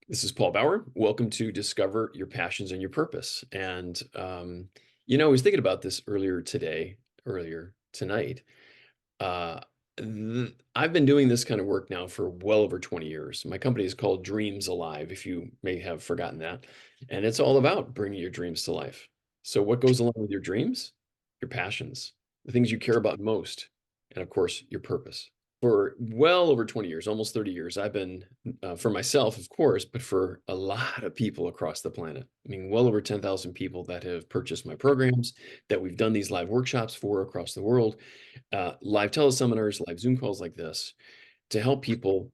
This is Paul Bauer. Welcome to Discover Your Passions and Your Purpose. I was thinking about this earlier tonight. Uh, I've been doing this kind of work now for well over 20 years. My company is called Dreams Alive, if you may have forgotten that. And it's all about bringing your dreams to life. So, what goes along with your dreams? Your passions, the things you care about most, and of course, your purpose. For well over 20 years, almost 30 years, I've been, for myself, of course, but for a lot of people across the planet. I mean, well over 10,000 people that have purchased my programs, that we've done these live workshops for across the world, live teleseminars, live Zoom calls like this, to help people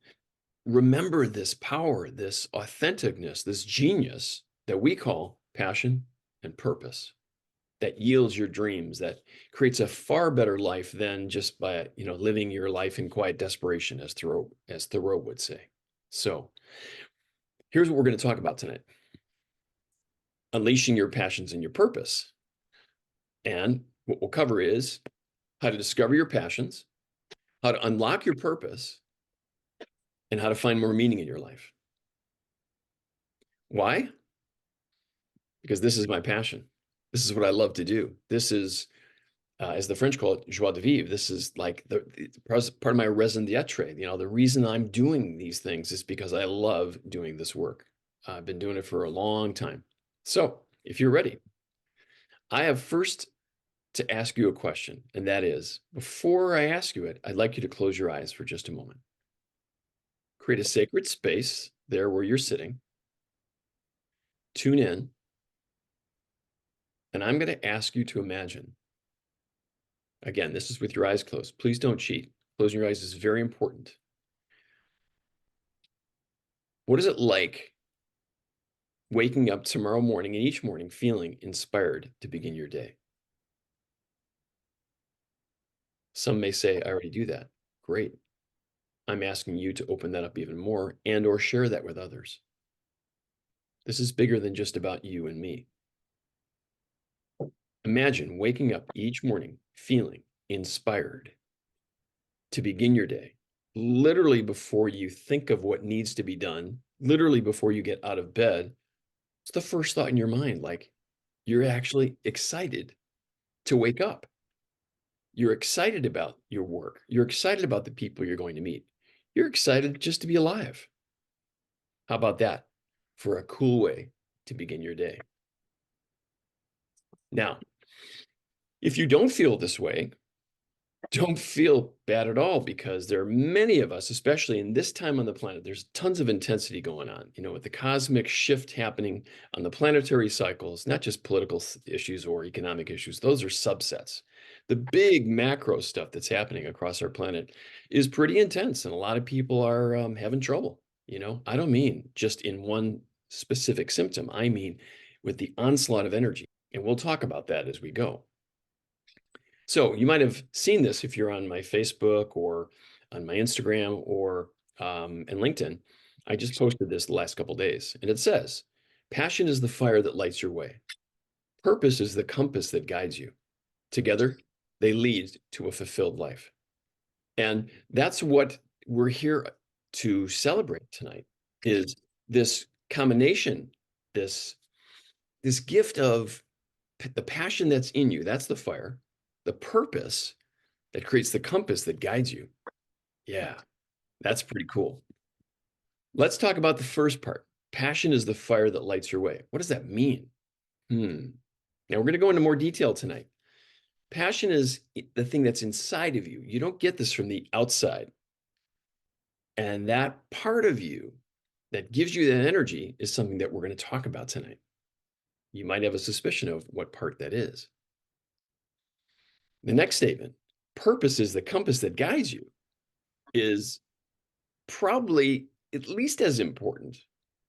remember this power, this authenticness, this genius that we call passion and purpose, that yields your dreams, that creates a far better life than just by living your life in quiet desperation, as Thoreau would say. So here's what we're going to talk about tonight: unleashing your passions and your purpose. And what we'll cover is how to discover your passions, how to unlock your purpose, and how to find more meaning in your life. Why? Because this is my passion. This is what I love to do. This is, as the French call it, joie de vivre. This is like part of my raison d'être. The reason I'm doing these things is because I love doing this work. I've been doing it for a long time. So if you're ready, I have first to ask you a question, and that is, before I ask you it, I'd like you to close your eyes for just a moment. Create a sacred space there where you're sitting. Tune in. And I'm going to ask you to imagine. Again, this is with your eyes closed. Please don't cheat. Closing your eyes is very important. What is it like waking up tomorrow morning and each morning feeling inspired to begin your day? Some may say, I already do that. Great. I'm asking you to open that up even more and or share that with others. This is bigger than just about you and me. Imagine waking up each morning feeling inspired to begin your day, literally before you think of what needs to be done, literally before you get out of bed. It's the first thought in your mind, like you're actually excited to wake up. You're excited about your work. You're excited about the people you're going to meet. You're excited just to be alive. How about that for a cool way to begin your day? Now, if you don't feel this way, don't feel bad at all, because there are many of us, especially in this time on the planet, there's tons of intensity going on, with the cosmic shift happening on the planetary cycles, not just political issues or economic issues. Those are subsets. The big macro stuff that's happening across our planet is pretty intense, and a lot of people are having trouble. I don't mean just in one specific symptom. I mean with the onslaught of energy. And we'll talk about that as we go. So you might have seen this if you're on my Facebook or on my Instagram or and LinkedIn. I just posted this the last couple of days, and it says, "Passion is the fire that lights your way. Purpose is the compass that guides you. Together, they lead to a fulfilled life." And that's what we're here to celebrate tonight, is this combination, this gift of the passion that's in you. That's the fire. The purpose that creates the compass that guides you. Yeah, that's pretty cool. Let's talk about the first part. Passion is the fire that lights your way. What does that mean? Now we're going to go into more detail tonight. Passion is the thing that's inside of you. You don't get this from the outside. And that part of you that gives you that energy is something that we're going to talk about tonight. You might have a suspicion of what part that is. The next statement, purpose is the compass that guides you, is probably at least as important,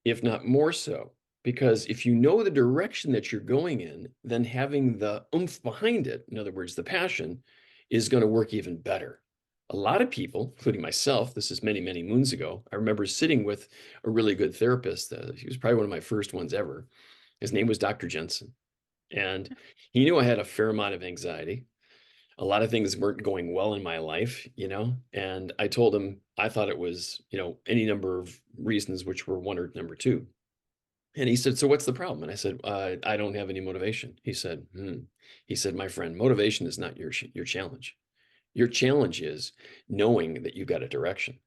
if not more so, because if you know the direction that you're going in, then having the oomph behind it, in other words, the passion, is going to work even better. A lot of people, including myself, this is many, many moons ago, I remember sitting with a really good therapist. He was probably one of my first ones ever. His name was Dr. Jensen. And he knew I had a fair amount of anxiety. a lot of things weren't going well in my life, and I told him I thought it was, any number of reasons, which were one or number two. And he said, "So what's the problem?" And I said, "I don't have any motivation." He said, "Hmm." He said, "My friend, motivation is not your challenge. Your challenge is knowing that you've got a direction.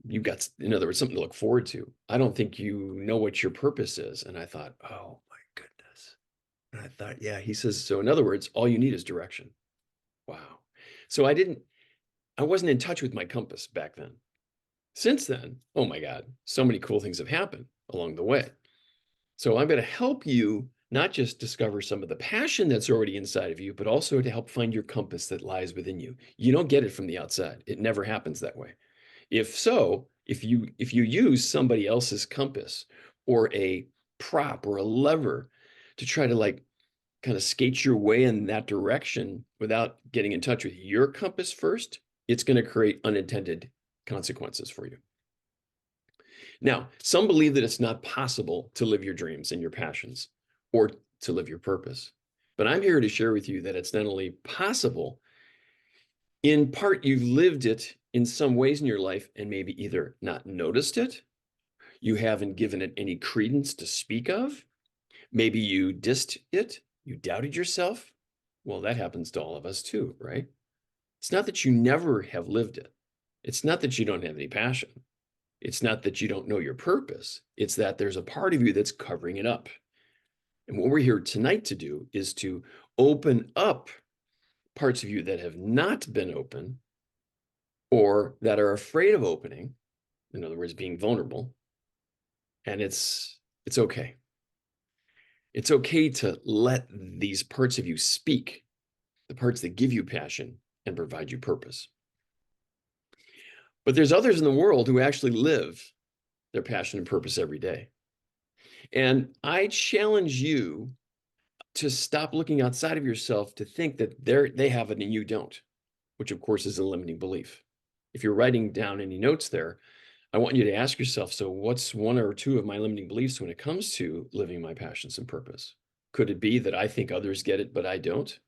You've got, in other words, something to look forward to. I don't think you know what your purpose is." And I thought, oh my goodness. And I thought, yeah, he says, so in other words, all you need is direction. Wow. So I wasn't in touch with my compass back then. Since then, oh my God, so many cool things have happened along the way. So I'm going to help you not just discover some of the passion that's already inside of you, but also to help find your compass that lies within you. You don't get it from the outside. It never happens that way. If so, if you use somebody else's compass or a prop or a lever to try to like kind of skate your way in that direction without getting in touch with your compass first, it's going to create unintended consequences for you. Now, some believe that it's not possible to live your dreams and your passions or to live your purpose. But I'm here to share with you that it's not only possible, in part, you've lived it in some ways in your life and maybe either not noticed it, you haven't given it any credence to speak of, maybe you dissed it, you doubted yourself. Well, that happens to all of us too, right? It's not that you never have lived it. It's not that you don't have any passion. It's not that you don't know your purpose. It's that there's a part of you that's covering it up. And what we're here tonight to do is to open up parts of you that have not been open or that are afraid of opening, in other words, being vulnerable. And it's okay. It's okay to let these parts of you speak, the parts that give you passion and provide you purpose. But there's others in the world who actually live their passion and purpose every day. And I challenge you to stop looking outside of yourself to think that they have it and you don't, which of course is a limiting belief. If you're writing down any notes there, I want you to ask yourself, so what's one or two of my limiting beliefs when it comes to living my passions and purpose? Could it be that I think others get it, but I don't?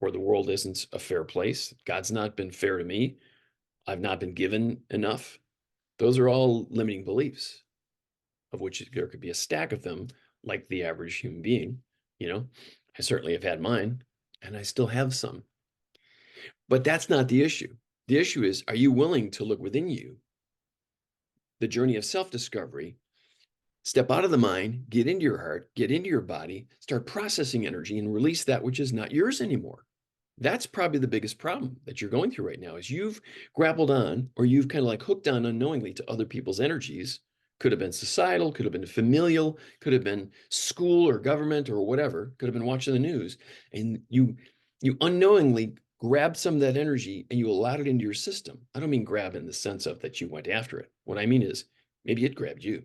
Or the world isn't a fair place? God's not been fair to me. I've not been given enough. Those are all limiting beliefs, of which there could be a stack of them, like the average human being. I certainly have had mine, and I still have some. But that's not the issue. The issue is, are you willing to look within you, the journey of self-discovery, step out of the mind, get into your heart, get into your body, start processing energy and release that which is not yours anymore? That's probably the biggest problem that you're going through right now is you've grappled on, or you've kind of like hooked on unknowingly to other people's energies. Could have been societal, could have been familial, could have been school or government or whatever, could have been watching the news. And you unknowingly grabbed some of that energy and you allowed it into your system. I don't mean grab in the sense of that you went after it. What I mean is maybe it grabbed you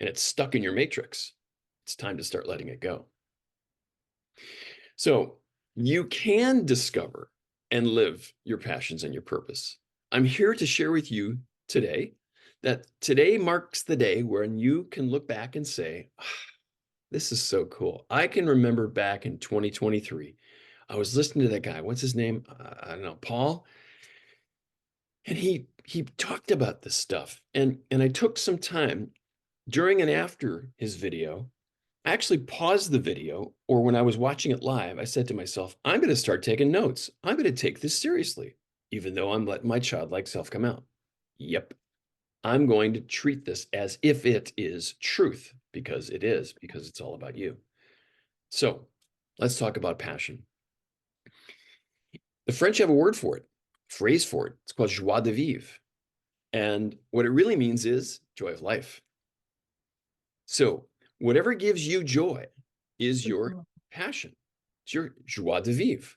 and it's stuck in your matrix. It's time to start letting it go. So you can discover and live your passions and your purpose. I'm here to share with you today that today marks the day when you can look back and say, this is so cool. I can remember back in 2023, I was listening to that guy. What's his name? I don't know, Paul. And he talked about this stuff. And I took some time during and after his video. I actually paused the video, or when I was watching it live, I said to myself, I'm going to start taking notes. I'm going to take this seriously, even though I'm letting my childlike self come out. Yep. I'm going to treat this as if it is truth, because it is, because it's all about you. So let's talk about passion. The French have a word for it, phrase for it. It's called joie de vivre. And what it really means is joy of life. So whatever gives you joy is your passion. It's your joie de vivre.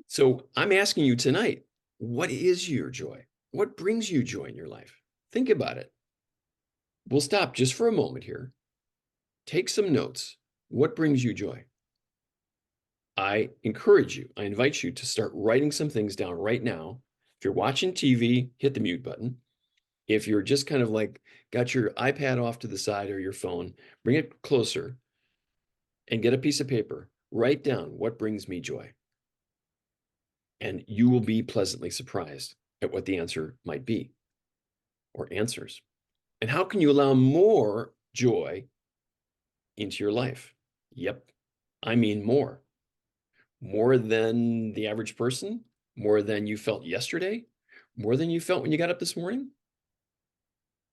So I'm asking you tonight, what is your joy? What brings you joy in your life? Think about it. We'll stop just for a moment here. Take some notes. What brings you joy? I encourage you, I invite you to start writing some things down right now. If you're watching TV, hit the mute button. If you're just kind of like got your iPad off to the side or your phone, bring it closer and get a piece of paper. Write down what brings me joy. And you will be pleasantly surprised at what the answer might be or answers. And how can you allow more joy into your life? Yep, I mean more. More than the average person, more than you felt yesterday, more than you felt when you got up this morning.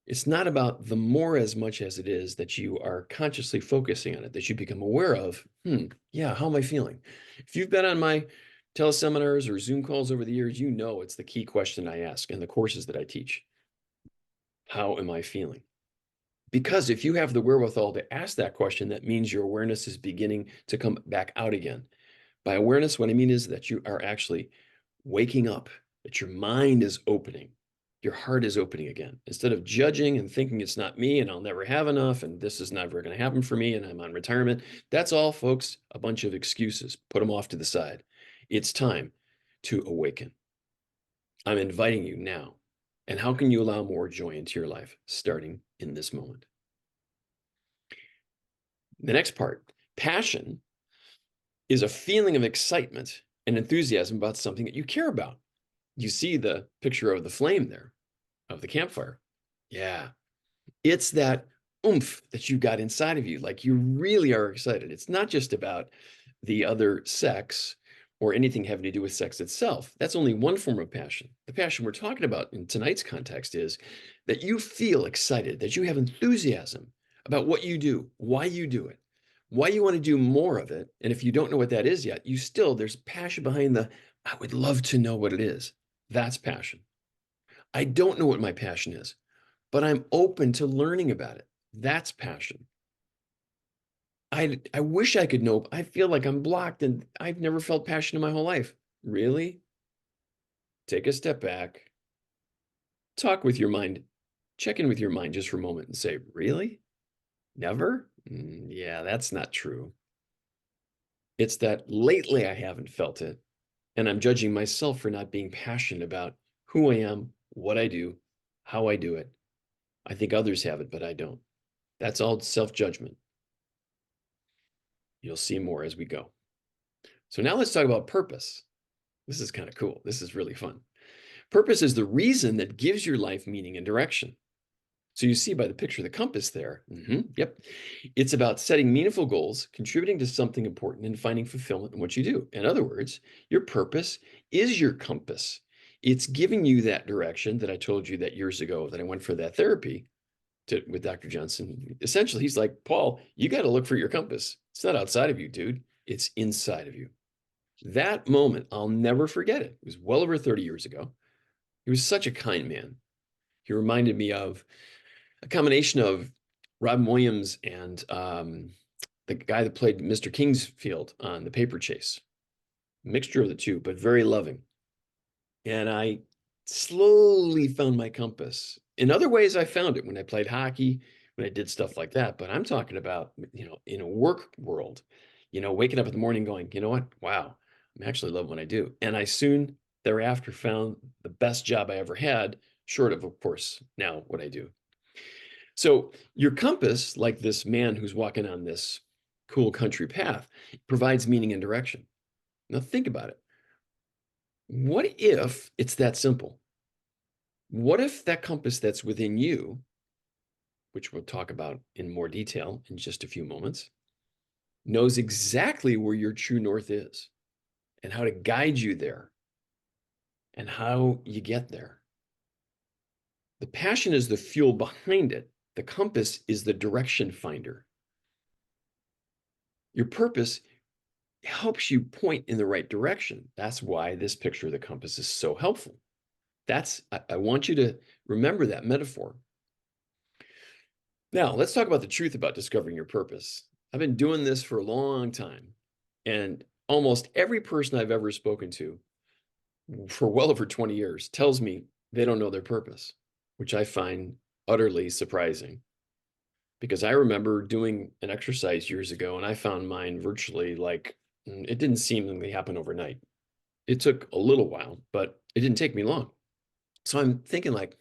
It's not about the more as much as it is that you are consciously focusing on it, that you become aware of, yeah, how am I feeling? If you've been on my teleseminars or Zoom calls over the years, you know it's the key question I ask in the courses that I teach. How am I feeling? Because if you have the wherewithal to ask that question, that means your awareness is beginning to come back out again. By awareness, what I mean is that you are actually waking up, that your mind is opening, your heart is opening again. Instead of judging and thinking it's not me and I'll never have enough and this is never going to happen for me and I'm on retirement, that's all, folks, a bunch of excuses. Put them off to the side. It's time to awaken. I'm inviting you now. And how can you allow more joy into your life starting in this moment? The next part, passion, is a feeling of excitement and enthusiasm about something that you care about. You see the picture of the flame there, of the campfire. Yeah, it's that oomph that you got inside of you. Like you really are excited. It's not just about the other sex or anything having to do with sex itself. That's only one form of passion. The passion we're talking about in tonight's context is that you feel excited, that you have enthusiasm about what you do, why you do it, why you want to do more of it. And if you don't know what that is yet, there's passion behind I would love to know what it is. That's passion. I don't know what my passion is, but I'm open to learning about it. That's passion. I wish I could know. I feel like I'm blocked and I've never felt passion in my whole life. Really? Take a step back, talk with your mind, check in with your mind just for a moment and say, really? Never? Yeah, that's not true. It's that lately I haven't felt it, and I'm judging myself for not being passionate about who I am, what I do, how I do it. I think others have it, but I don't. That's all self-judgment. You'll see more as we go. So now let's talk about purpose. This is kind of cool. This is really fun. Purpose is the reason that gives your life meaning and direction. So you see by the picture of the compass there. Yep. It's about setting meaningful goals, contributing to something important, and finding fulfillment in what you do. In other words, your purpose is your compass. It's giving you that direction that I told you that years ago that I went for that therapy with Dr. Johnson. Essentially, he's like, Paul, you got to look for your compass. It's not outside of you, dude. It's inside of you. That moment, I'll never forget it. It was well over 30 years ago. He was such a kind man. He reminded me of a combination of Robin Williams and the guy that played Mr. Kingsfield on The Paper Chase. Mixture of the two, but very loving. And I slowly found my compass. In other ways, I found it when I played hockey, when I did stuff like that. But I'm talking about, in a work world, waking up in the morning going, you know what? Wow, I actually love what I do. And I soon thereafter found the best job I ever had, short of course, now what I do. So your compass, like this man who's walking on this cool country path, provides meaning and direction. Now think about it. What if it's that simple? What if that compass that's within you, which we'll talk about in more detail in just a few moments, knows exactly where your true north is and how to guide you there and how you get there? The passion is the fuel behind it. The compass is the direction finder. Your purpose helps you point in the right direction. That's why this picture of the compass is so helpful. I want you to remember that metaphor. Now, let's talk about the truth about discovering your purpose. I've been doing this for a long time, and almost every person I've ever spoken to for well over 20 years tells me they don't know their purpose, which I find utterly surprising. Because I remember doing an exercise years ago, and I found mine virtually like it didn't seemingly happen overnight. It took a little while, but it didn't take me long. So I'm thinking like,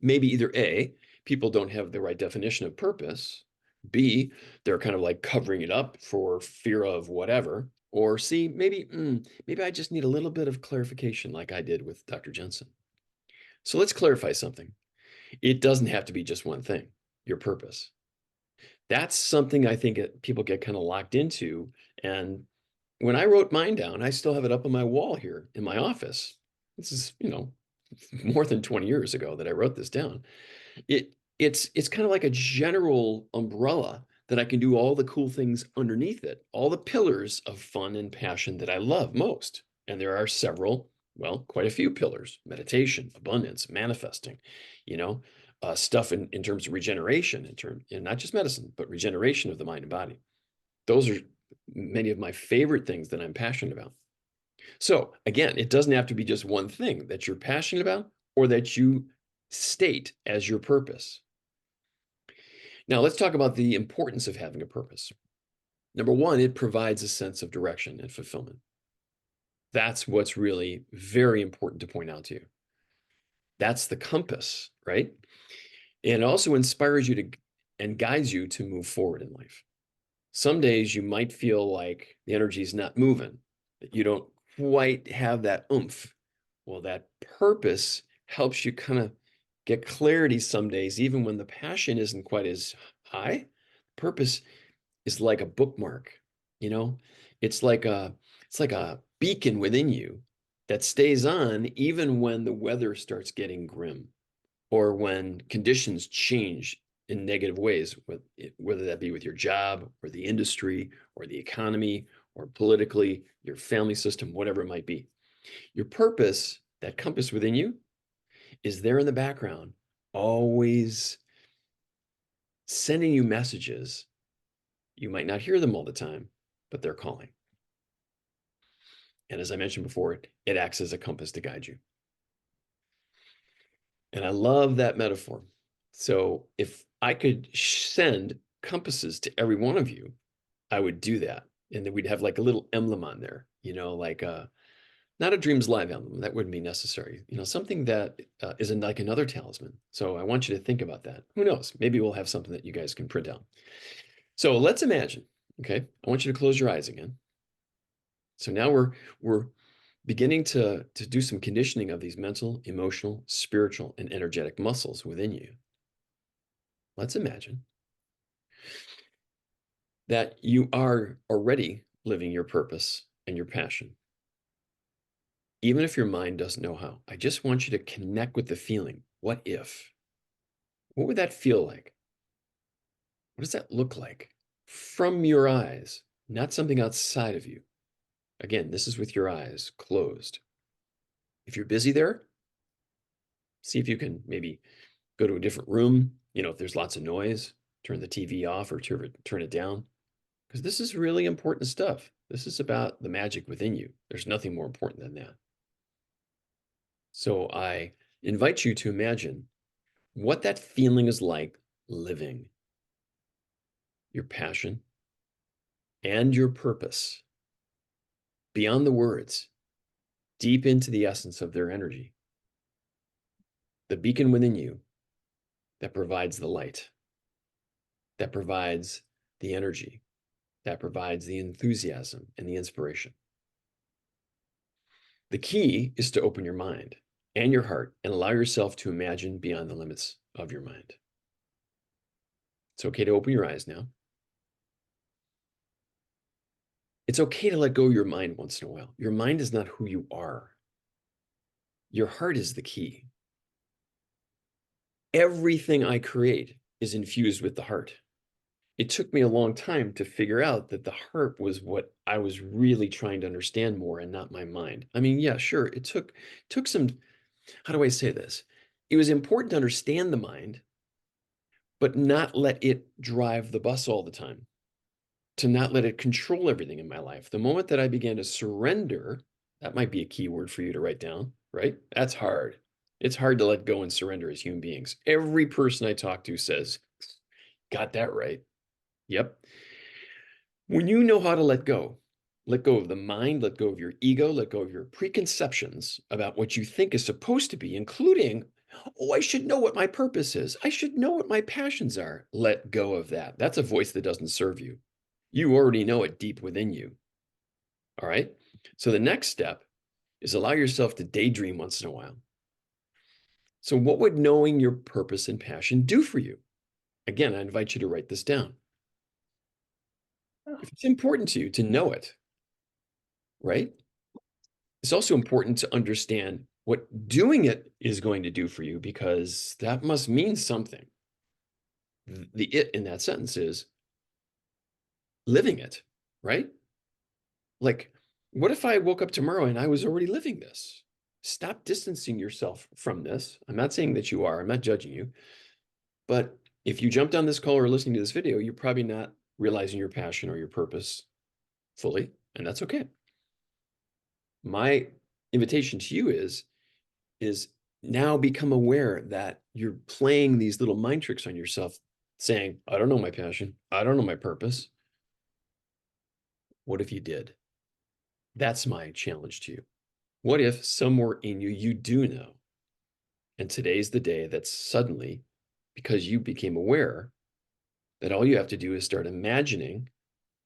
maybe either A, people don't have the right definition of purpose. B, they're kind of like covering it up for fear of whatever. Or C, maybe I just need a little bit of clarification like I did with Dr. Jensen. So let's clarify something. It doesn't have to be just one thing, your purpose. That's something I think people get kind of locked into. And when I wrote mine down, I still have it up on my wall here in my office. This is, more than 20 years ago that I wrote this down. It's kind of like a general umbrella that I can do all the cool things underneath it, all the pillars of fun and passion that I love most. And there are several, well, quite a few pillars: meditation, abundance, manifesting, you know, stuff in terms of regeneration, not just medicine, but regeneration of the mind and body. Those are many of my favorite things that I'm passionate about. So again, it doesn't have to be just one thing that you're passionate about or that you state as your purpose. Now, let's talk about the importance of having a purpose. Number one, it provides a sense of direction and fulfillment. That's what's really very important to point out to you. That's the compass, right? And it also inspires you to and guides you to move forward in life. Some days you might feel like the energy is not moving, that you don't quite have that oomph. Well, that purpose helps you kind of get clarity some days, even when the passion isn't quite as high. Purpose is like a bookmark, you know? It's like a beacon within you that stays on even when the weather starts getting grim or when conditions change in negative ways, whether that be with your job or the industry or the economy or politically, your family system, whatever it might be. Your purpose, that compass within you, is there in the background, always sending you messages. You might not hear them all the time, but they're calling. And as I mentioned before, it acts as a compass to guide you. And I love that metaphor. So if I could send compasses to every one of you, I would do that. And then we'd have like a little emblem on there, like not a Dreams Live emblem. That wouldn't be necessary. Something that isn't like another talisman. So I want you to think about that. Who knows? Maybe we'll have something that you guys can print out. So let's imagine, okay? I want you to close your eyes again. So now we're beginning to do some conditioning of these mental, emotional, spiritual, and energetic muscles within you. Let's imagine that you are already living your purpose and your passion. Even if your mind doesn't know how, I just want you to connect with the feeling. What if? What would that feel like? What does that look like? From your eyes, not something outside of you. Again, this is with your eyes closed. If you're busy there, see if you can maybe go to a different room. If there's lots of noise, turn the TV off or turn it down. Because this is really important stuff. This is about the magic within you. There's nothing more important than that. So I invite you to imagine what that feeling is like living your passion and your purpose beyond the words, deep into the essence of their energy. The beacon within you that provides the light, that provides the energy, that provides the enthusiasm and the inspiration. The key is to open your mind and your heart and allow yourself to imagine beyond the limits of your mind. It's okay to open your eyes now. It's okay to let go of your mind once in a while. Your mind is not who you are. Your heart is the key. Everything I create is infused with the heart. It took me a long time to figure out that the heart was what I was really trying to understand more and not my mind. I mean, yeah, sure, it took some, how do I say this? It was important to understand the mind, but not let it drive the bus all the time, to not let it control everything in my life. The moment that I began to surrender, that might be a key word for you to write down, right? That's hard. It's hard to let go and surrender as human beings. Every person I talk to says, got that right. Yep. When you know how to let go of the mind, let go of your ego, let go of your preconceptions about what you think is supposed to be, including, oh, I should know what my purpose is. I should know what my passions are. Let go of that. That's a voice that doesn't serve you. You already know it deep within you. All right. So the next step is allow yourself to daydream once in a while. So, what would knowing your purpose and passion do for you? Again, I invite you to write this down. If it's important to you to know it, right? It's also important to understand what doing it is going to do for you because that must mean something. The it in that sentence is living it, right? Like, what if I woke up tomorrow and I was already living this? Stop distancing yourself from this. I'm not saying that you are, I'm not judging you. But if you jumped on this call or listening to this video, you're probably not realizing your passion or your purpose fully, and that's okay. My invitation to you is now become aware that you're playing these little mind tricks on yourself, saying, I don't know my passion. I don't know my purpose. What if you did? That's my challenge to you. What if somewhere in you, you do know? And today's the day that suddenly, because you became aware, that all you have to do is start imagining.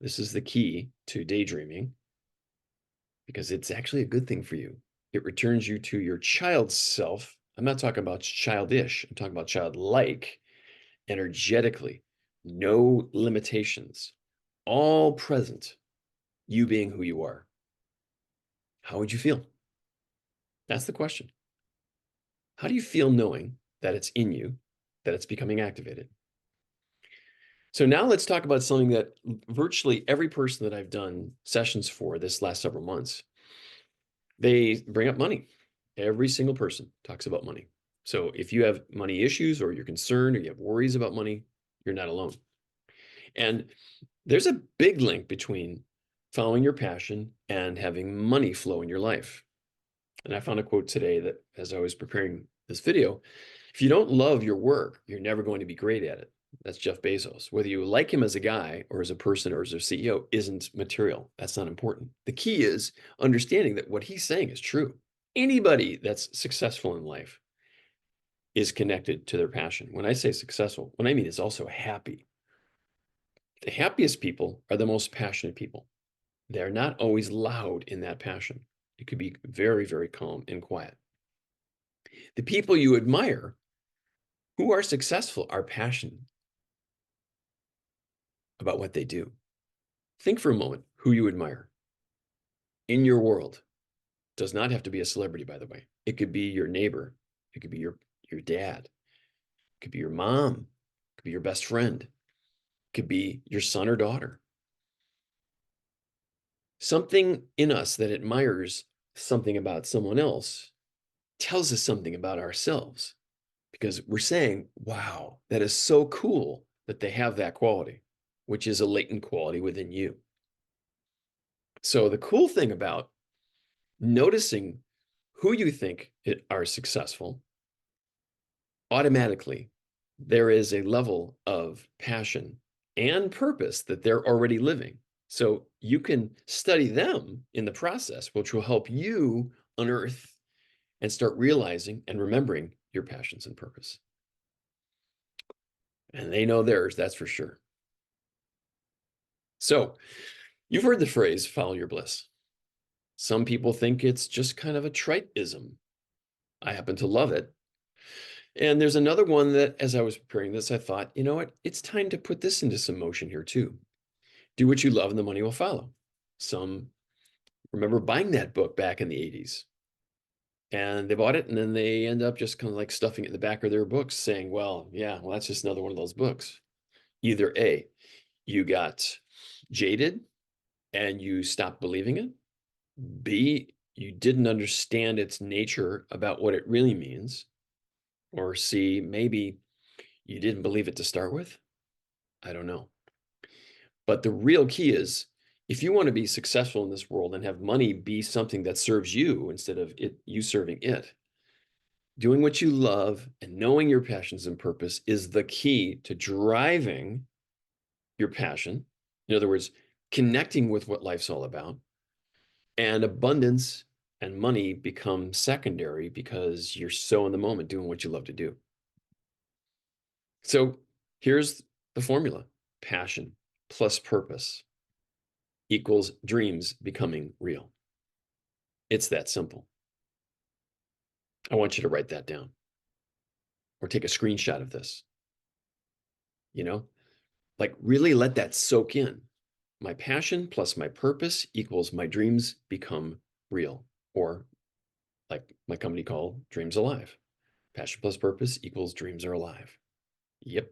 This is the key to daydreaming because it's actually a good thing for you. It returns you to your child self. I'm not talking about childish, I'm talking about childlike, energetically, no limitations, all present, you being who you are. How would you feel? That's the question. How do you feel knowing that it's in you, that it's becoming activated? So now let's talk about something that virtually every person that I've done sessions for this last several months, they bring up money. Every single person talks about money. So if you have money issues or you're concerned or you have worries about money, you're not alone. And there's a big link between following your passion and having money flow in your life. And I found a quote today that as I was preparing this video, if you don't love your work, you're never going to be great at it. That's Jeff Bezos. Whether you like him as a guy or as a person or as a CEO isn't material. That's not important. The key is understanding that what he's saying is true. Anybody that's successful in life is connected to their passion. When I say successful, what I mean is also happy. The happiest people are the most passionate people. They're not always loud in that passion. It could be very, very calm and quiet. The people you admire who are successful are passionate about what they do. Think for a moment who you admire in your world. Does not have to be a celebrity, by the way. It could be your neighbor. It could be your dad. It could be your mom. It could be your best friend. It could be your son or daughter. Something in us that admires something about someone else tells us something about ourselves because we're saying, wow, that is so cool that they have that quality, which is a latent quality within you. So the cool thing about noticing who you think are successful, automatically there is a level of passion and purpose that they're already living. So you can study them in the process, which will help you unearth and start realizing and remembering your passions and purpose. And they know theirs, that's for sure. So you've heard the phrase, follow your bliss. Some people think it's just kind of a trite-ism. I happen to love it. And there's another one that, as I was preparing this, I thought, you know what? It's time to put this into some motion here too. Do what you love and the money will follow. Some remember buying that book back in the 80s. And they bought it and then they end up just kind of like stuffing it in the back of their books saying, well, yeah, well, that's just another one of those books. Either A, you got jaded and you stopped believing it. B, you didn't understand its nature about what it really means. Or C, maybe you didn't believe it to start with. I don't know. But the real key is if you want to be successful in this world and have money be something that serves you instead of you serving it, doing what you love and knowing your passions and purpose is the key to driving your passion. In other words, connecting with what life's all about. And abundance and money become secondary because you're so in the moment doing what you love to do. So here's the formula: passion plus purpose equals dreams becoming real. It's that simple. I want you to write that down or take a screenshot of this, you know, like really let that soak in. My passion plus my purpose equals my dreams become real, or like my company called Dreams Alive. Passion plus purpose equals dreams are alive. Yep.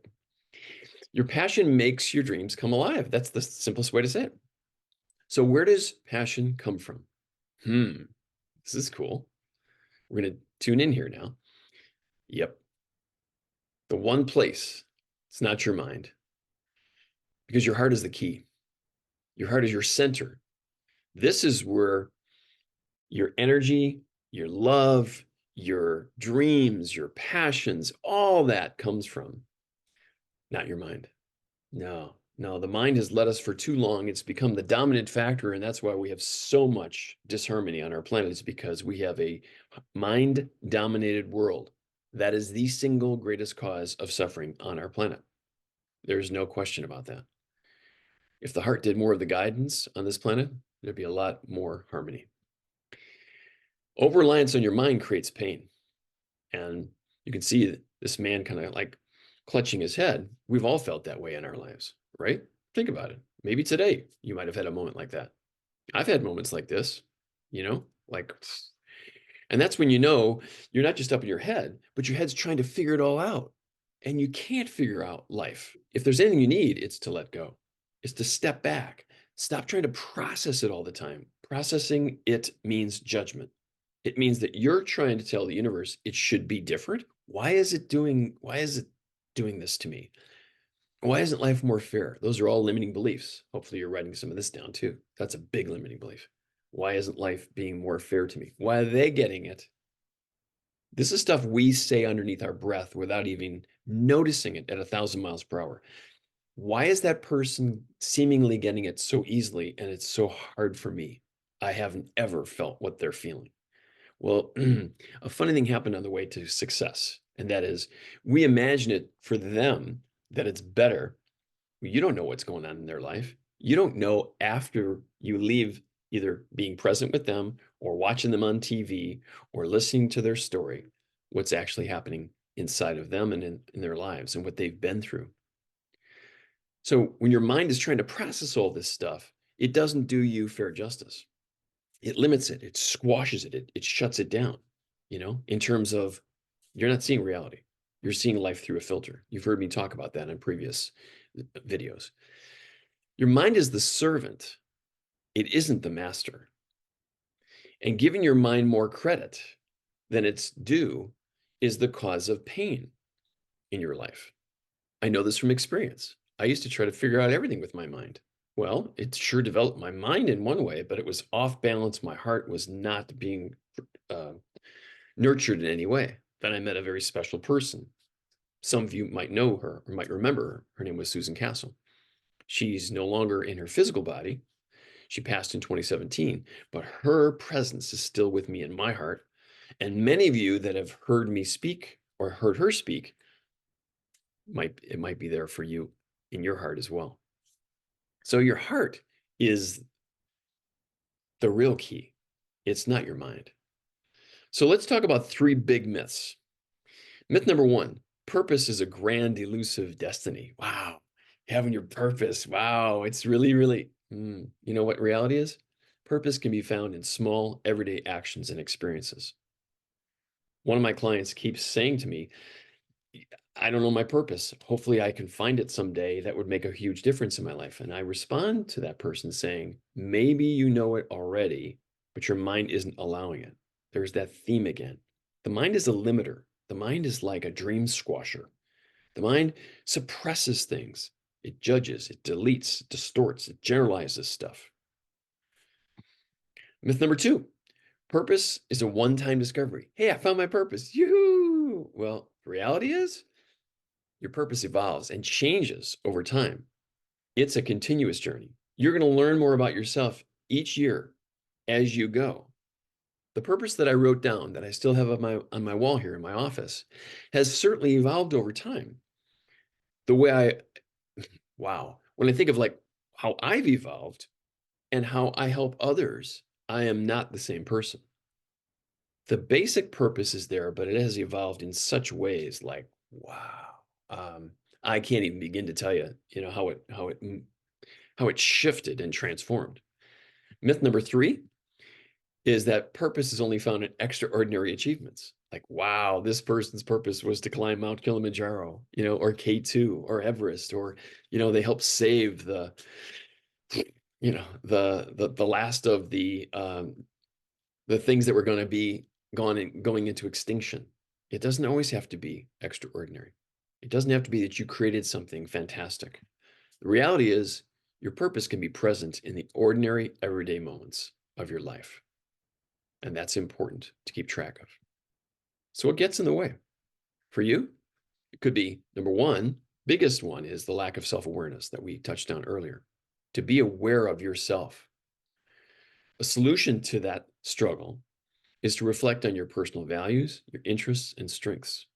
Your passion makes your dreams come alive. That's the simplest way to say it. So where does passion come from? This is cool. We're going to tune in here now. Yep. The one place, it's not your mind, because your heart is the key. Your heart is your center. This is where your energy, your love, your dreams, your passions, all that comes from, not your mind. No, no, the mind has led us for too long. It's become the dominant factor, and that's why we have so much disharmony on our planet. It's because we have a mind-dominated world. That is the single greatest cause of suffering on our planet. There's no question about that. If the heart did more of the guidance on this planet, there'd be a lot more harmony. Over-reliance on your mind creates pain. And you can see this man kind of like clutching his head. We've all felt that way in our lives, right? Think about it. Maybe today you might have had a moment like that. I've had moments like this, like, and that's when you know you're not just up in your head, but your head's trying to figure it all out. And you can't figure out life. If there's anything you need, it's to let go. It's to step back. Stop trying to process it all the time. Processing it means judgment. It means that you're trying to tell the universe it should be different. Why is it doing this to me? Why isn't life more fair? Those are all limiting beliefs. Hopefully you're writing some of this down too. That's a big limiting belief. Why isn't life being more fair to me? Why are they getting it? This is stuff we say underneath our breath without even noticing it at 1,000 miles per hour. Why is that person seemingly getting it so easily and it's so hard for me? I haven't ever felt what they're feeling. Well, a funny thing happened on the way to success, and that is we imagine it for them that it's better. You don't know what's going on in their life. You don't know after you leave either being present with them or watching them on TV or listening to their story, what's actually happening inside of them and in their lives and what they've been through. So when your mind is trying to process all this stuff, it doesn't do you fair justice. It limits it, it squashes it, it shuts it down, in terms of you're not seeing reality. You're seeing life through a filter. You've heard me talk about that in previous videos. Your mind is the servant. It isn't the master. And giving your mind more credit than it's due is the cause of pain in your life. I know this from experience. I used to try to figure out everything with my mind. Well, it sure developed my mind in one way, but it was off balance. My heart was not being nurtured in any way. Then I met a very special person. Some of you might know her or might remember her. Her name was Susan Castle. She's no longer in her physical body. She passed in 2017, but her presence is still with me in my heart. And many of you that have heard me speak or heard her speak, it might be there for you in your heart as well. So your heart is the real key. It's not your mind. So let's talk about 3 big myths. Myth number 1, purpose is a grand, elusive destiny. Wow, having your purpose. Wow, it's really, really, you know what reality is? Purpose can be found in small, everyday actions and experiences. One of my clients keeps saying to me, I don't know my purpose. Hopefully I can find it someday. That would make a huge difference in my life. And I respond to that person saying, maybe you know it already, but your mind isn't allowing it. There's that theme again. The mind is a limiter. The mind is like a dream squasher. The mind suppresses things. It judges, it deletes, it distorts, it generalizes stuff. Myth number 2, purpose is a one-time discovery. Hey, I found my purpose. Yoo-hoo! Well, the reality is your purpose evolves and changes over time. It's a continuous journey. You're going to learn more about yourself each year as you go. The purpose that I wrote down that I still have on my wall here in my office has certainly evolved over time. The way wow, when I think of like how I've evolved, and how I help others, I am not the same person. The basic purpose is there, but it has evolved in such ways like, wow. Um, I can't even begin to tell you, how it shifted and transformed. Myth number three is that purpose is only found in extraordinary achievements. Like, wow, this person's purpose was to climb Mount Kilimanjaro, or K2 or Everest, or, they helped save the last of the things that were going to be gone and going into extinction. It doesn't always have to be extraordinary. It doesn't have to be that you created something fantastic. The reality is your purpose can be present in the ordinary, everyday moments of your life. And that's important to keep track of. So what gets in the way? For you, it could be number one, biggest one is the lack of self-awareness that we touched on earlier. To be aware of yourself. A solution to that struggle is to reflect on your personal values, your interests, and strengths.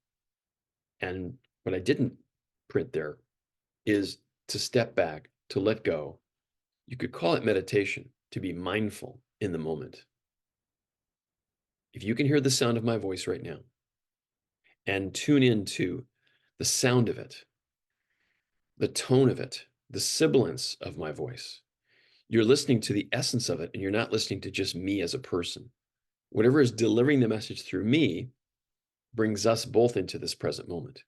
And what I didn't print there is to step back, to let go. You could call it meditation, to be mindful in the moment. If you can hear the sound of my voice right now and tune into the sound of it, the tone of it, the sibilance of my voice, you're listening to the essence of it, and you're not listening to just me as a person. Whatever is delivering the message through me brings us both into this present moment.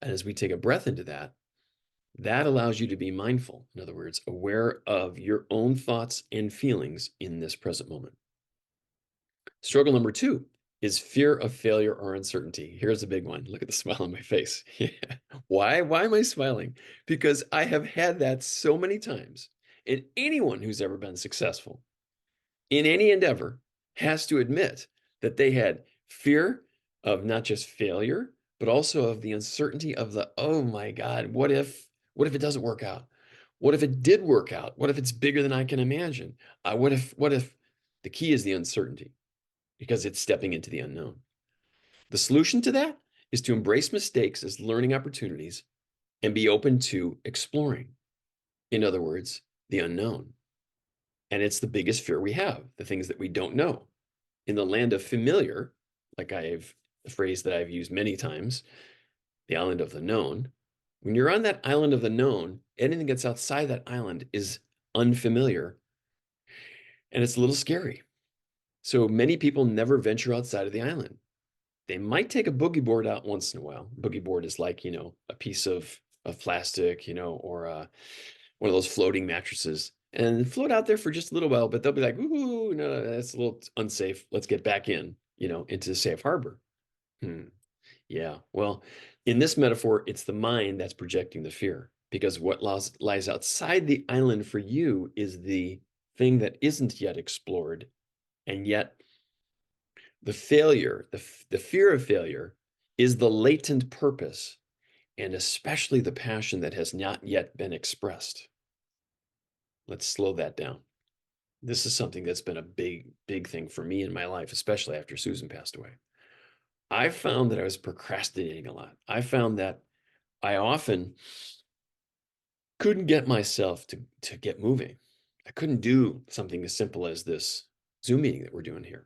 And as we take a breath into that, that allows you to be mindful. In other words, aware of your own thoughts and feelings in this present moment. Struggle number two is fear of failure or uncertainty. Here's a big one. Look at the smile on my face. Yeah. Why? Why am I smiling? Because I have had that so many times. And anyone who's ever been successful in any endeavor has to admit that they had fear of not just failure, but also of the uncertainty of oh my God, what if it doesn't work out? What if it did work out? What if it's bigger than I can imagine? What if the key is the uncertainty, because it's stepping into the unknown. The solution to that is to embrace mistakes as learning opportunities and be open to exploring. In other words, the unknown. And it's the biggest fear we have, the things that we don't know. In the land of familiar, like a phrase that I've used many times, the island of the known, when you're on that island of the known, anything that's outside that island is unfamiliar, and it's a little scary. So many people never venture outside of the island. They might take a boogie board out once in a while. Boogie board is like, a piece of plastic, or one of those floating mattresses, and float out there for just a little while, but they'll be like, ooh, no, that's a little unsafe. Let's get back into the safe harbor. Yeah. Well, in this metaphor, it's the mind that's projecting the fear, because what lies outside the island for you is the thing that isn't yet explored. And yet the failure, the fear of failure is the latent purpose, and especially the passion that has not yet been expressed. Let's slow that down. This is something that's been a big, big thing for me in my life, especially after Susan passed away. I found that I was procrastinating a lot. I found that I often couldn't get myself to get moving. I couldn't do something as simple as this Zoom meeting that we're doing here,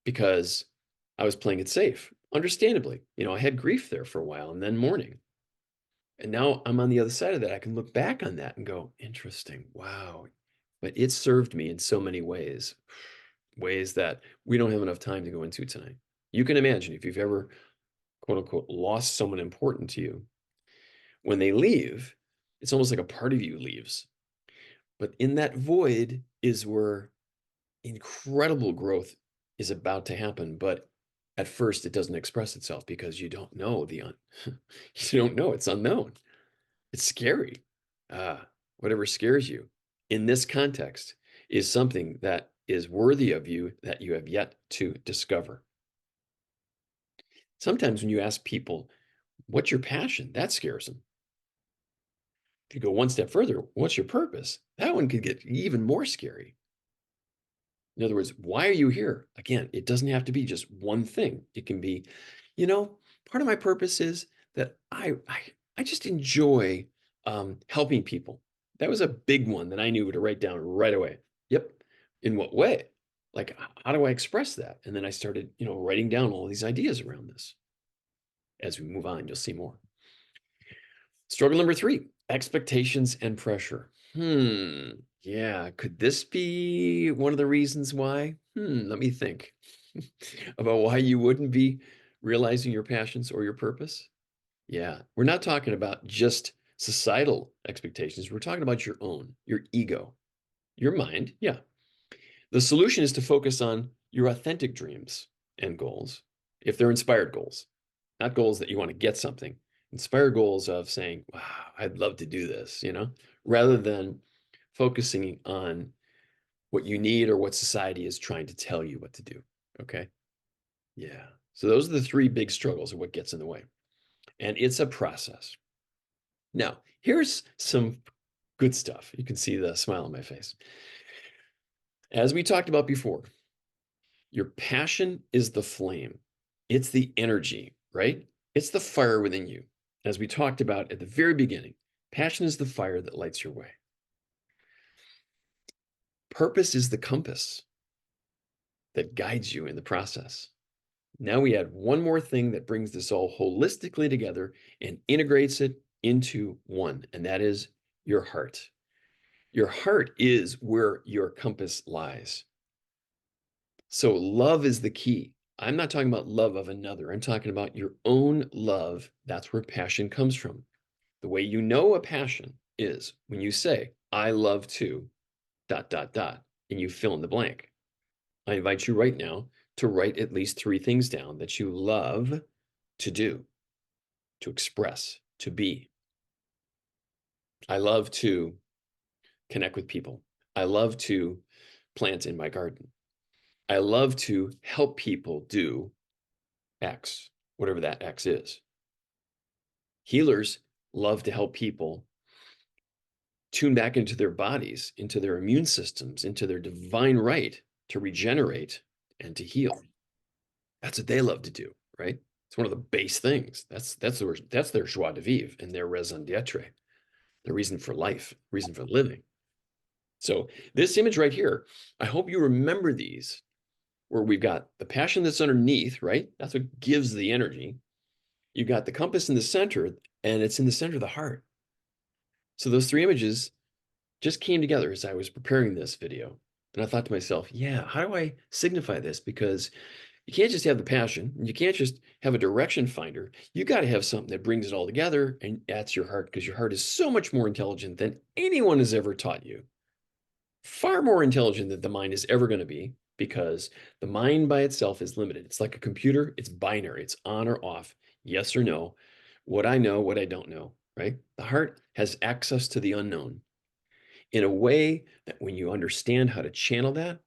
because I was playing it safe. Understandably, I had grief there for a while, and then mourning. And now I'm on the other side of that. I can look back on that and go, interesting, wow. But it served me in so many ways, ways that we don't have enough time to go into tonight. You can imagine, if you've ever, quote unquote, lost someone important to you, when they leave, it's almost like a part of you leaves. But in that void is where incredible growth is about to happen. But at first, it doesn't express itself because you don't know you don't know, it's unknown. It's scary. Whatever scares you in this context is something that is worthy of you that you have yet to discover. Sometimes when you ask people, what's your passion? That scares them. If you go one step further, what's your purpose? That one could get even more scary. In other words, why are you here? Again, it doesn't have to be just one thing. It can be, part of my purpose is that I just enjoy Helping people. That was a big one that I knew to write down right away. Yep. In what way? Like, how do I express that? And then I started, writing down all these ideas around this. As we move on, you'll see more. Struggle number 3, expectations and pressure. Yeah, could this be one of the reasons why? Let me think about why you wouldn't be realizing your passions or your purpose. Yeah, we're not talking about just societal expectations. We're talking about your own, your ego, your mind. Yeah. The solution is to focus on your authentic dreams and goals, if they're inspired goals, not goals that you want to get something, inspired goals of saying, wow, I'd love to do this, rather than focusing on what you need or what society is trying to tell you what to do. Okay. Yeah. So those are the 3 big struggles of what gets in the way. And it's a process. Now, here's some good stuff. You can see the smile on my face. As we talked about before, your passion is the flame. It's the energy, right? It's the fire within you. As we talked about at the very beginning, passion is the fire that lights your way. Purpose is the compass that guides you in the process. Now we add one more thing that brings this all holistically together and integrates it into one, and that is your heart. Your heart is where your compass lies. So love is the key. I'm not talking about love of another. I'm talking about your own love. That's where passion comes from. The way you know a passion is when you say, I love to, ... and you fill in the blank. I invite you right now to write at least 3 things down that you love to do, to express, to be. I love to connect with people. I love to plant in my garden. I love to help people do X, whatever that X is. Healers love to help people tune back into their bodies, into their immune systems, into their divine right to regenerate and to heal. That's what they love to do, right? It's one of the base things. That's their joie de vivre and their raison d'être, the reason for life, reason for living. So this image right here, I hope you remember these, where we've got the passion that's underneath, right? That's what gives the energy. You got the compass in the center, and it's in the center of the heart. So those 3 images just came together as I was preparing this video. And I thought to myself, yeah, how do I signify this? Because you can't just have the passion. You can't just have a direction finder. You got to have something that brings it all together, and that's your heart, because your heart is so much more intelligent than anyone has ever taught you. Far more intelligent than the mind is ever going to be, because the mind by itself is limited. It's like a computer. It's binary. It's on or off, yes or no, what I know, what I don't know, right? The heart has access to the unknown in a way that when you understand how to channel that,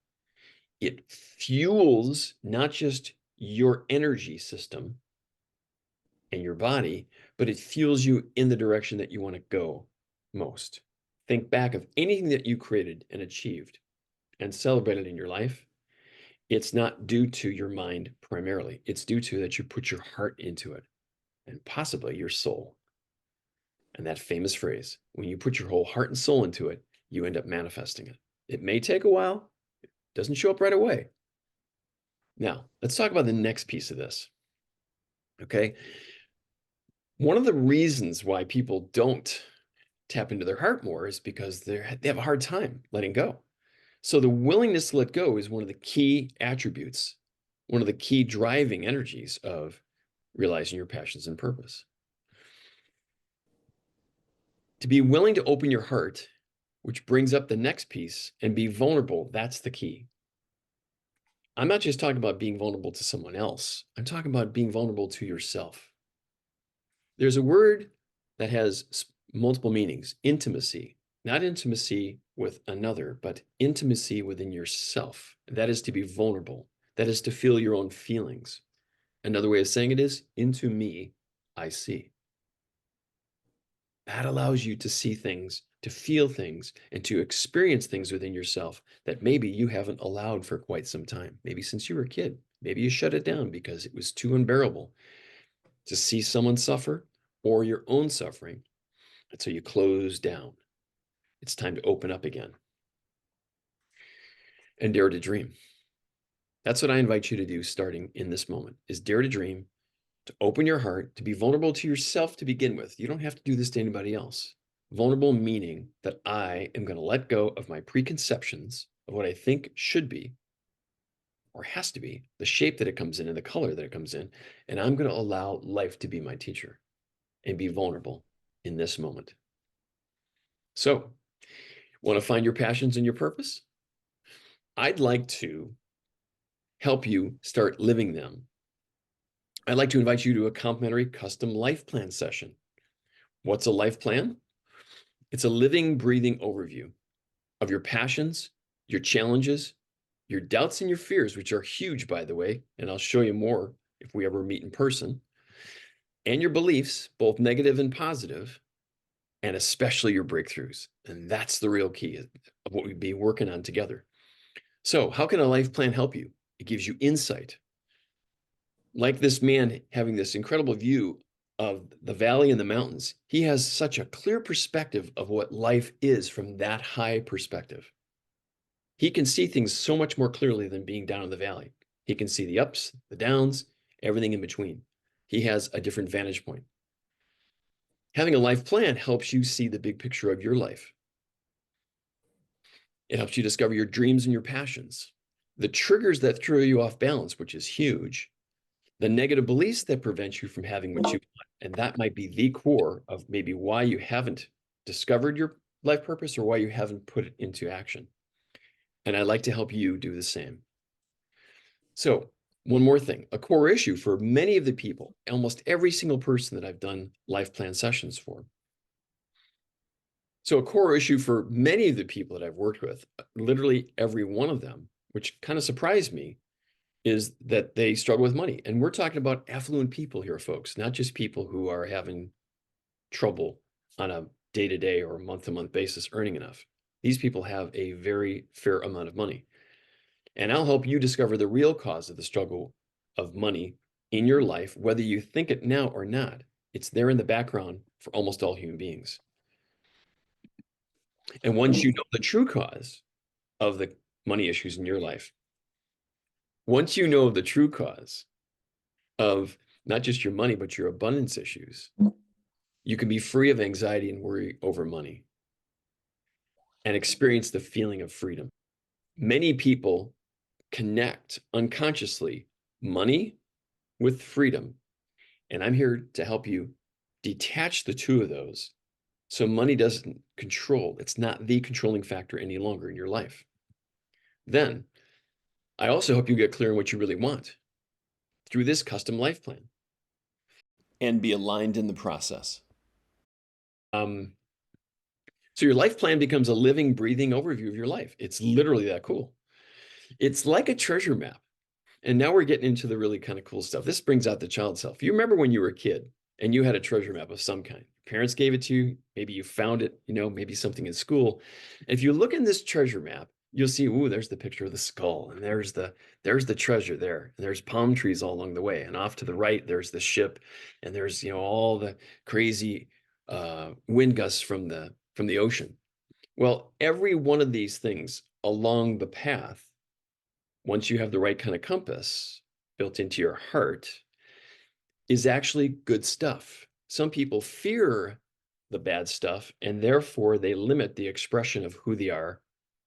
it fuels not just your energy system and your body, but it fuels you in the direction that you want to go most. Think back of anything that you created and achieved and celebrated in your life. It's not due to your mind primarily. It's due to that you put your heart into it and possibly your soul. And that famous phrase, when you put your whole heart and soul into it, you end up manifesting it. It may take a while. It doesn't show up right away. Now, let's talk about the next piece of this. Okay. One of the reasons why people don't tap into their heart more is because they have a hard time letting go. So the willingness to let go is one of the key attributes, one of the key driving energies of realizing your passions and purpose. To be willing to open your heart, which brings up the next piece, and be vulnerable, that's the key. I'm not just talking about being vulnerable to someone else. I'm talking about being vulnerable to yourself. There's a word that has multiple meanings: intimacy, not intimacy with another, but intimacy within yourself. That is to be vulnerable. That is to feel your own feelings. Another way of saying it is, into me, I see. That allows you to see things, to feel things, and to experience things within yourself that maybe you haven't allowed for quite some time. Maybe since you were a kid. Maybe you shut it down because it was too unbearable to see someone suffer or your own suffering. And so you close down. It's time to open up again and dare to dream. That's what I invite you to do starting in this moment, is dare to dream, to open your heart, to be vulnerable to yourself to begin with. You don't have to do this to anybody else. Vulnerable meaning that I am going to let go of my preconceptions of what I think should be or has to be, the shape that it comes in and the color that it comes in, and I'm going to allow life to be my teacher and be vulnerable in this moment. So, want to find your passions and your purpose? I'd like to help you start living them. I'd like to invite you to a complimentary custom life plan session. What's a life plan? It's a living, breathing overview of your passions, your challenges, your doubts and your fears, which are huge, by the way, and I'll show you more if we ever meet in person, and your beliefs, both negative and positive, and especially your breakthroughs. And that's the real key of what we'd be working on together. So how can a life plan help you? It gives you insight. Like this man having this incredible view of the valley and the mountains, he has such a clear perspective of what life is from that high perspective. He can see things so much more clearly than being down in the valley. He can see the ups, the downs, everything in between. He has a different vantage point. Having a life plan helps you see the big picture of your life. It helps you discover your dreams and your passions, the triggers that throw you off balance, which is huge, the negative beliefs that prevent you from having what you want. And that might be the core of maybe why you haven't discovered your life purpose or why you haven't put it into action. And I'd like to help you do the same. So, one more thing, a core issue for many of the people, almost every single person that I've done life plan sessions for. So, a core issue for many of the people that I've worked with, literally every one of them, which kind of surprised me, is that they struggle with money. And we're talking about affluent people here, folks, not just people who are having trouble on a day-to-day or month-to-month basis earning enough. These people have a very fair amount of money. And I'll help you discover the real cause of the struggle of money in your life, whether you think it now or not. It's there in the background for almost all human beings. And once you know the true cause of the money issues in your life, once you know the true cause of not just your money, but your abundance issues, you can be free of anxiety and worry over money and experience the feeling of freedom. Many people connect unconsciously money with freedom. And I'm here to help you detach the two of those so money doesn't control. It's not the controlling factor any longer in your life. Then I also help you get clear on what you really want through this custom life plan and be aligned in the process. So your life plan becomes a living, breathing overview of your life. It's literally that cool. It's like a treasure map. And now we're getting into the really kind of cool stuff. This brings out the child self. You remember when you were a kid and you had a treasure map of some kind. Parents gave it to you. Maybe you found it, maybe something in school. If you look in this treasure map, you'll see, ooh, there's the picture of the skull, and there's the treasure there. And there's palm trees all along the way. And off to the right, there's the ship, and there's all the crazy wind gusts from the ocean. Well, every one of these things along the path, once you have the right kind of compass built into your heart, is actually good stuff. Some people fear the bad stuff, and therefore they limit the expression of who they are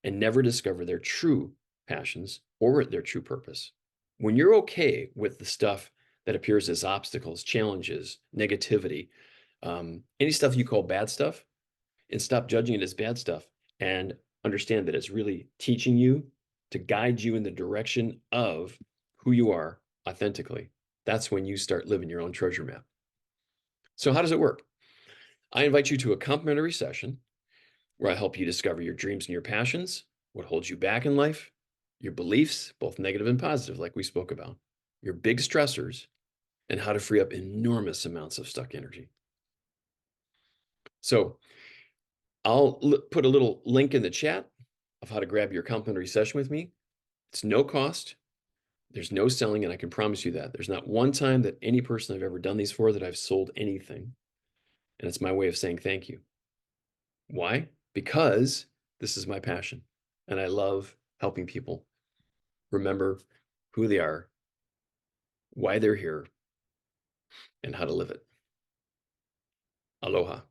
and never discover their true passions or their true purpose. When you're okay with the stuff that appears as obstacles, challenges, negativity, any stuff you call bad stuff, and stop judging it as bad stuff and understand that it's really teaching you to guide you in the direction of who you are authentically. That's when you start living your own treasure map. So how does it work? I invite you to a complimentary session where I help you discover your dreams and your passions, what holds you back in life, your beliefs, both negative and positive, like we spoke about, your big stressors, and how to free up enormous amounts of stuck energy. So I'll put a little link in the chat of how to grab your complimentary session with me. It's no cost. There's no selling, and I can promise you that. There's not one time that any person I've ever done these for that I've sold anything. And it's my way of saying thank you. Why? Because this is my passion and I love helping people remember who they are, why they're here, and how to live it. Aloha.